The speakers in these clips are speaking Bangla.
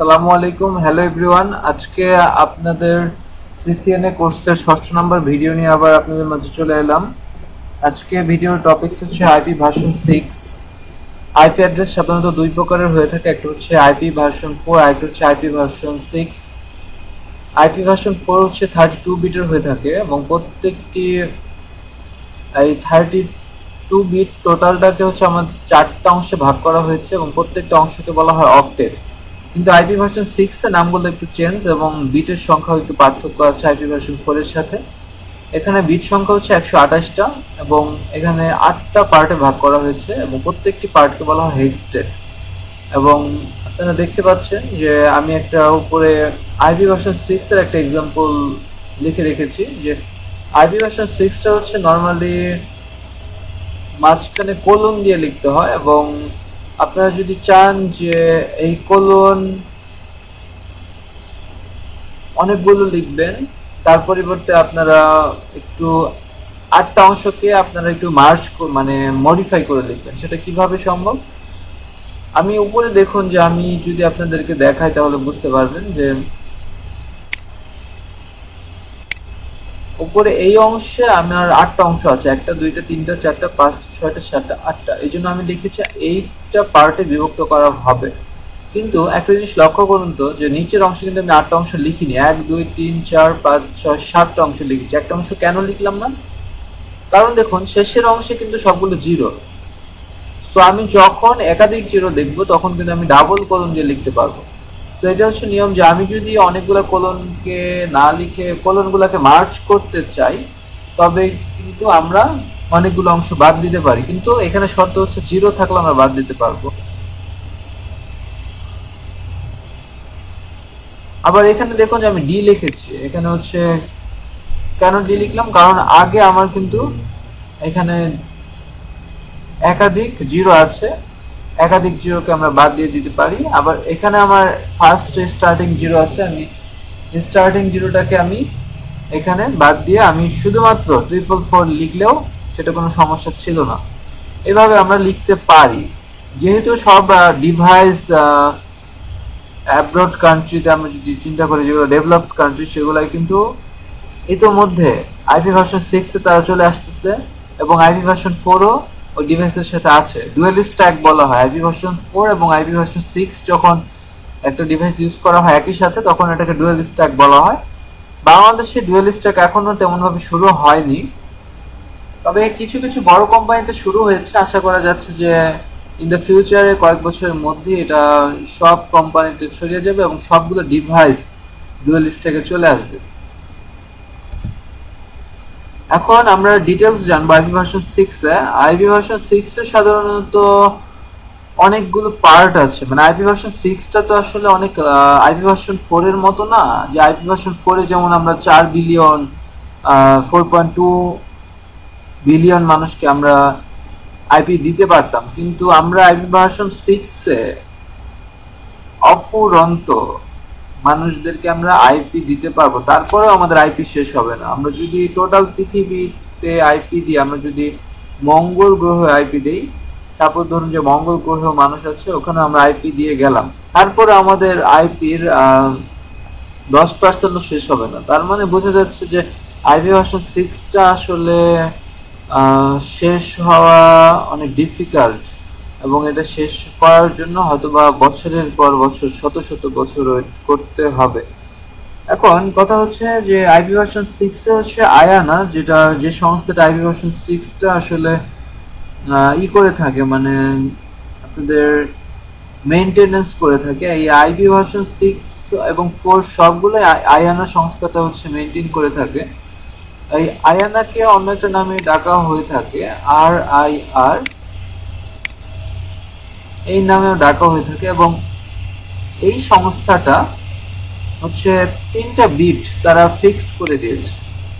আসসালামু আলাইকুম, হ্যালো এভরিওয়ান। আজকে আপনাদের CCNA কোর্সের 6ষ্ঠ নম্বর ভিডিও নিয়ে আবার আপনাদের মাঝে চলে এলাম। আজকে ভিডিওর টপিক হচ্ছে আইপি ভার্সন 6। আইপি অ্যাড্রেস সাধারণত দুই প্রকারের হয়ে থাকে, একটা হচ্ছে আইপি ভার্সন 4 আর একটা হচ্ছে আইপি ভার্সন 6। আইপি ভার্সন 4 হচ্ছে 32 বিটের হয়ে থাকে এবং প্রত্যেকটি এই 32 বিট টোটালটাকে হচ্ছে আমাদের 4টা অংশে ভাগ করা হয়েছে এবং প্রত্যেকটা অংশকে বলা হয় অক্টেট। কিন্তু আইপি ভার্সন 6 এর নামগুলো একটু চেঞ্জ এবং বিটের সংখ্যা একটু পার্থক্য আছে আইপি ভার্সন 4 এর সাথে। এখানে বিট সংখ্যা হচ্ছে 128টা এবং এখানে 8টা পার্টে ভাগ করা হয়েছে এবং প্রত্যেকটি পার্টকে বলা হয় হেক্সটেট। এবং আপনারা দেখতে পাচ্ছেন যে আমি একটা উপরে আইপি ভার্সন 6 এর একটা এক্সাম্পল লিখে রেখেছি যে আইপি ভার্সন 6টা হচ্ছে নরমালি মাঝখানে কোলন দিয়ে লিখতে হয় এবং আপনারা যদি চান যে এই কোলন অনেকগুলো লিখবেন, তার পরিবর্তে আপনারা একটু 8টা অংশকে আপনারা একটু মার্জ মানে মডিফাই করে লিখবেন। সেটা কিভাবে সম্ভব? আমি উপরে দেখুন যে আমি যদি আপনাদেরকে দেখাই তাহলে বুঝতে পারবেন যে উপরে এই অংশে আমার 8টা অংশ আছে, 1টা 2টা 3টা 4টা 5টা 6টা 7টা 8টা। এই জন্য আমি লিখেছি 8টা পার্টে বিভক্ত করা হবে। কিন্তু একটা জিনিস লক্ষ্য করুন তো যে নিচের অংশে কিন্তু আমি 8টা অংশ লিখিনি, 1 2 3 4 5 6 7টা অংশ লিখেছি। একটা অংশ কেন লিখলাম না? কারণ দেখুন শেষের অংশে কিন্তু সবগুলো জিরো। সো আমি যখন একাধিক জিরো দেখবো তখন কিন্তু আমি ডাবল কোলন দিয়ে লিখতে পারবো। তো এটা হচ্ছে নিয়ম যে আমি যদি অনেকগুলো কোলনকে না লিখে কোলনগুলোকে মার্জ করতে চাই তবে কিন্তু আমরা অনেকগুলো অংশ বাদ দিতে পারি, কিন্তু এখানে শর্ত হচ্ছে জিরো থাকলে আমরা বাদ দিতে পারবো। আবার এখানে দেখুন যে আমি ডি লিখেছি। এখানে হচ্ছে কেন ডি লিখলাম? কারণ আগে আমার কিন্তু এখানে একাধিক জিরো আছে, একাধিক জিরোকে আমরা বাদ দিয়ে দিতে পারি। আবার এখানে আমার ফার্স্ট স্টার্টিং জিরো আছে, আমি স্টার্টিং জিরোটাকে আমি এখানে বাদ দিয়ে আমি শুধুমাত্র 444 লিখলেও সেটা কোনো সমস্যা ছিল না। এভাবে আমরা লিখতে পারি। যেহেতু সব ডিভাইস অ্যাব্রড কান্ট্রিতে আমরা যদি চিন্তা করি, যেগুলো ডেভেলপড কান্ট্রি, সেগুলাই কিন্তু ইতোমধ্যে আইপি ভার্সন 6 এ তারা চলে আসতেছে এবং আইপি ভার্সন 4 ও ওই ডিভাইসের সাথে আছে। ডুয়েল স্ট্যাক বলা হয়। আইপি ভার্সন 4 এবং আইপি ভার্সন 6 যখন একটা ডিভাইস ইউজ করা হয় একই সাথে তখন এটাকে ডুয়েল স্ট্যাক বলা হয়। বাংলাদেশে ডুয়েল স্ট্যাক এখনো তেমনভাবে শুরু হয়নি, তবে কিছু কিছু বড় কোম্পানিতে শুরু হয়েছে। আশা করা যাচ্ছে যে ইন দ্য ফিউচারে কয়েক বছরের মধ্যে এটা সব কোম্পানিতে ছড়িয়ে যাবে এবং সবগুলো ডিভাইস ডুয়েল স্ট্যাকে চলে আসবে। এখন আমরা ডিটেলস জানবো আইপি ভার্সন 6 এ। আইপি ভার্সন 6 এ সাধারণত অনেকগুলো পার্ট আছে, মানে আইপি ভার্সন 6টা তো আসলে অনেক আইপি ভার্সন 4 এর মতো না যে আইপি ভার্সন 4 এ যেমন আমরা 4 বিলিয়ন 4.2 বিলিয়ন মানুষকে আমরা আইপি দিতে পারতাম, কিন্তু আমরা আইপি ভার্সন 6 এ অফুরন্ত মানুষদেরকে আমরা আইপি দিতে পারবো। তারপরেও আমাদের আইপি শেষ হবে না। আমরা যদি টোটাল পৃথিবীতে আইপি দিই, আমরা যদি মঙ্গল গ্রহে আইপি দেই, সাপোজ ধরুন যে মঙ্গল গ্রহে মানুষ আছে, ওখানে আমরা আইপি দিয়ে গেলাম, তারপরে আমাদের আইপির 10% শেষ হবে না। তার মানে বোঝা যাচ্ছে যে আইপি ভার্সন 6টা আসলে শেষ হওয়া অনেক ডিফিকাল্ট এবং এটা শেষ করার জন্য হয়তোবা বছরের পর বছর শত শত বছর ওয়েট করতে হবে। এখন কথা হচ্ছে যে আইপি ভার্সন 6 এ হচ্ছে আয়ানা, যেটা যে সংস্থাটা আইপি ভার্সন 6টা আসলে করে থাকে, মানে আপনাদের মেইনটেনেন্স করে থাকে। এই আইপি ভার্সন 6 এবং 4 সবগুলো আয়ানা সংস্থাটা হচ্ছে মেইনটেইন করে থাকে। এই আয়ানাকে অন্য একটা নামে ডাকা হয়ে থাকে, RIR এই নামেও ডাকা হয়ে থাকে। এবং এই সংস্থাটা হচ্ছে 3টা বিট তারা ফিক্সড করে দিয়েছে।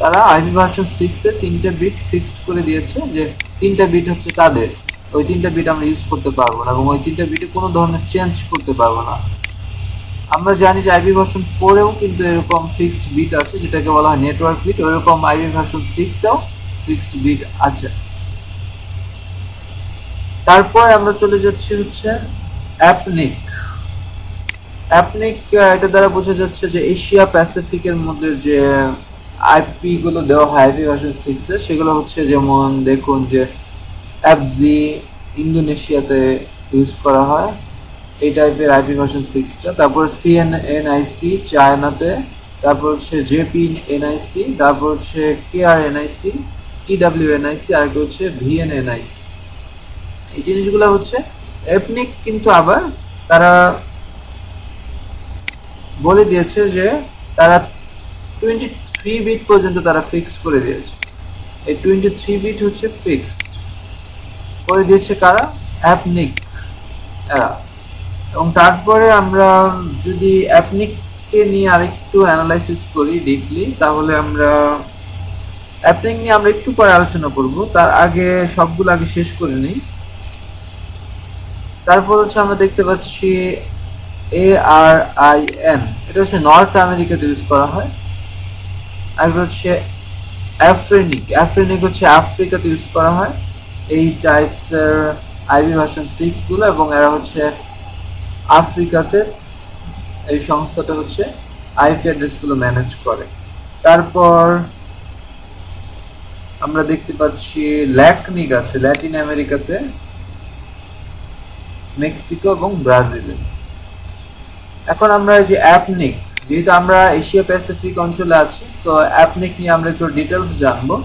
তারা আইপি ভার্সন 6 এ 3টা বিট ফিক্সড করে দিয়েছে যে 3টা বিট হচ্ছে তাদের, ওই 3টা বিট আমরা ইউজ করতে পারবো না এবং ওই 3টা বিটে কোনো ধরনের চেঞ্জ করতে পারবো না। আমরা জানি যে আইপি ভার্সন 4 এও কিন্তু এরকম ফিক্সড বিট আছে, যেটাকে বলা হয় নেটওয়ার্ক বিট। ওইরকম আইপি ভার্সন 6 এও ফিক্সড বিট আছে। তারপর আমরা চলে যাচ্ছি হচ্ছে অ্যাপনিক। অ্যাপনিক এটা দ্বারা বোঝা যাচ্ছে যে এশিয়া প্যাসিফিকের মধ্যে যে আইপি গুলো দেওয়া হয় আইপি ভার্সন 6 এ সেগুলো হচ্ছে যেমন দেখুন যে এফজি ইন্দোনেশিয়াতে ইউজ করা হয় এই টাইপের আইপি ভার্সন 6 টা, তারপর সিএনএনআইসি চায়নাতে, তারপর হচ্ছে জেপিএনআইসি, তারপর হচ্ছে কেআরএনআইসি, টিডব্লিউএনআইসি, আর একটা হচ্ছে ভিএনএনআইসি। এই জিনিসগুলো হচ্ছে এপনিক কিন্তু আবার তারা বলে দিয়েছে যে তারা 23 বিট পর্যন্ত তারা ফিক্সড করে দিয়েছে। এই 23 বিট হচ্ছে ফিক্সড করে দিয়েছে কারা? অ্যাপনিক এরা। এবং তারপরে আমরা যদি অ্যাপনিককে নিয়ে আরেকটু অ্যানালাইসিস করি ডিপলি, তাহলে আমরা অ্যাপনিক নিয়ে আমরা একটু পরে আলোচনা করব, তার আগে সবগুলো আগে শেষ করে নিই। তারপর হচ্ছে আমরা দেখতে পাচ্ছি ARIN, এটা হচ্ছে নর্থ আমেরিকাতে ইউজ করা হয়। আর হচ্ছে অ্যাফ্রিনিক হচ্ছে আফ্রিকাতে ইউজ করা হয় এই টাইপসের আইপি ভার্সন 6 গুলো, এবং এরা হচ্ছে আফ্রিকাতে এই সংস্থাটা হচ্ছে আইপি অ্যাড্রেস গুলো ম্যানেজ করে। তারপর আমরা দেখতে পাচ্ছি ল্যাকনিক আছে ল্যাটিন আমেরিকাতে, মেক্সিকো এবং ব্রাজিলে। এখন আমরা যে অ্যাপনিক, যেহেতু আমরা এশিয়া প্যাসিফিক অঞ্চলে আছি, সো অ্যাপনিক নিয়ে আমরা একটু ডিটেলস জানবো।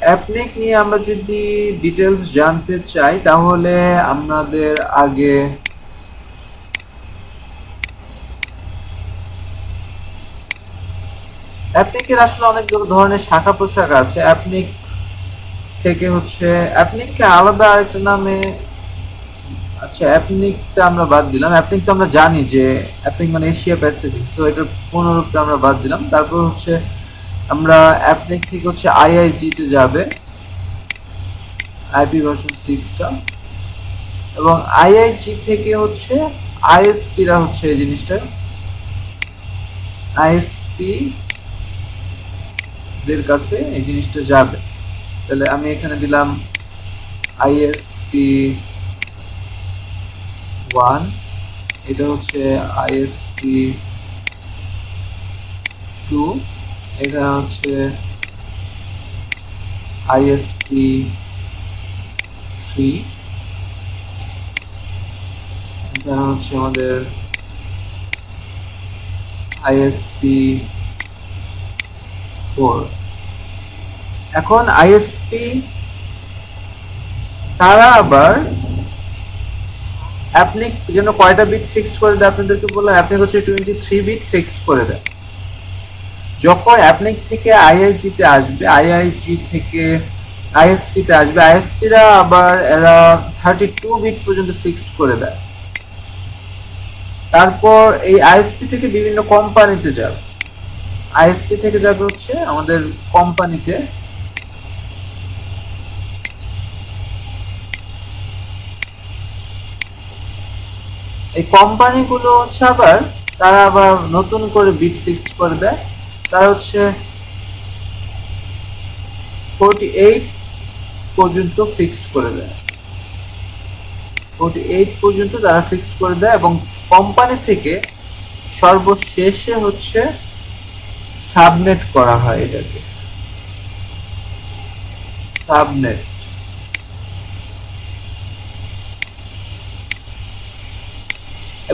অ্যাপনিক নিয়ে আমরা যদি ডিটেলস জানতে চাই তাহলে আমাদের আগে অ্যাপনিকের আসলে অনেক ধরনের শাখা প্রশাখা আছে। অ্যাপনিক থেকে হচ্ছে অ্যাপনিককে আলাদা আরেকটা নামে, আচ্ছা অ্যাপনিকটা আমরা বাদ দিলাম। অ্যাপনিক তো আমরা জানি যে অ্যাপনিক মানে এশিয়া প্যাসিফিক, সো এটার পুনরূপটা আমরা বাদ দিলাম। তারপর হচ্ছে আমরা অ্যাপনিক থেকে হচ্ছে আইআইজি তে যাবে আইপি ভার্সন 6 টা, এবং আইআইজি থেকে হচ্ছে আইএসপিরা হচ্ছে এই জিনিসটা আইএসপি দের কাছে এই জিনিসটা যাবে। তাহলে আমি এখানে দিলাম আইএসপি 1, এটা হচ্ছে আইএসপি 2, এখানে হচ্ছে আইএসপি 3, এখানে হচ্ছে আমাদের আইএসপি 4। এখন আইএসপি তারা আবার অ্যাপনিক যেন কয়টা বিট ফিক্সড করে দেয় আপনাদেরকে বললাম, অ্যাপনিক হচ্ছে 23 বিট ফিক্সড করে দেয়। যখন অ্যাপনিক থেকে আইআইজি তে আসবে, আইআইজি থেকে আইএসপি তে আসবে, আইএসপিরা আবার এরা 32 বিট পর্যন্ত ফিক্সড করে দেয়। তারপর এই আইএসপি থেকে বিভিন্ন কোম্পানিতে যাবে, আইএসপি থেকে যাবে হচ্ছে আমাদের কোম্পানিতে, এই কোম্পানিগুলো হচ্ছে আবার তারা আবার নতুন করে বিট ফিক্সড করে দেয়। তারা হচ্ছে 48 পর্যন্ত ফিক্সড করে দেয়, 48 পর্যন্ত তারা ফিক্সড করে দেয়। এবং কোম্পানি থেকে সর্বশেষে হচ্ছে সাবনেট করা হয়, এটাকে সাবনেট।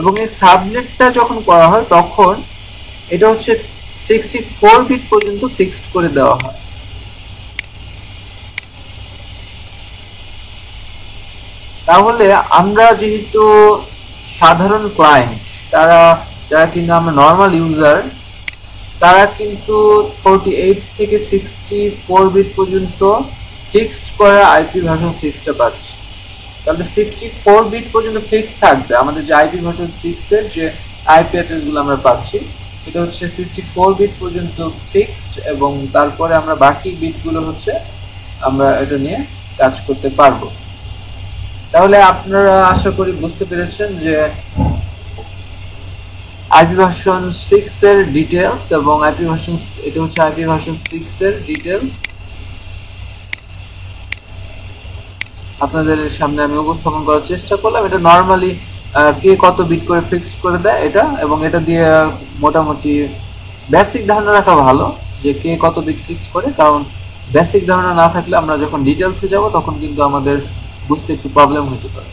এবং এই সাবনেটটা যখন করা হয় তখন এটা হচ্ছে 64 বিট পর্যন্ত ফিক্সড করে দেওয়া হয়। তাহলে আমরা যেহেতু সাধারণ ক্লায়েন্ট, যারা কিন্তু আমরা নর্মাল ইউজার, তারা কিন্তু 48 থেকে 64 বিট পর্যন্ত ফিক্সড করা আইপি ভার্সন 6 টা পাচ্ছি। তাহলে 64 বিট পর্যন্ত ফিক্সড থাকবে আমাদের যে আইপি ভার্সন 6 এর যে আইপি অ্যাড্রেস গুলো আমরা পাচ্ছি, সেটা হচ্ছে 64 বিট পর্যন্ত ফিক্সড, এবং তারপরে আমরা বাকি বিটগুলো হচ্ছে আমরা এটা নিয়ে কাজ করতে পারবো। তাহলে আপনারা আশা করি বুঝতে পেরেছেন যে আইপি ভার্সন 6 এর ডিটেইলস, এবং আইপি ভার্সন এটা হচ্ছে আইপি ভার্সন 6 এর ডিটেইলস। আপনাদের সামনে আমি উপস্থাপন করার চেষ্টা করলাম। এটা নর্মালি কে কত বিট করে ফিক্সড করে দেয় এটা, এবং এটা দিয়ে মোটামুটি বেসিক ধারণা রাখা ভালো যে কে কত বিট ফিক্সড করে, কারণ বেসিক ধারণা না থাকলে আমরা যখন ডিটেলসে যাব তখন কিন্তু আমাদের বুঝতে একটু প্রবলেম হতে পারে।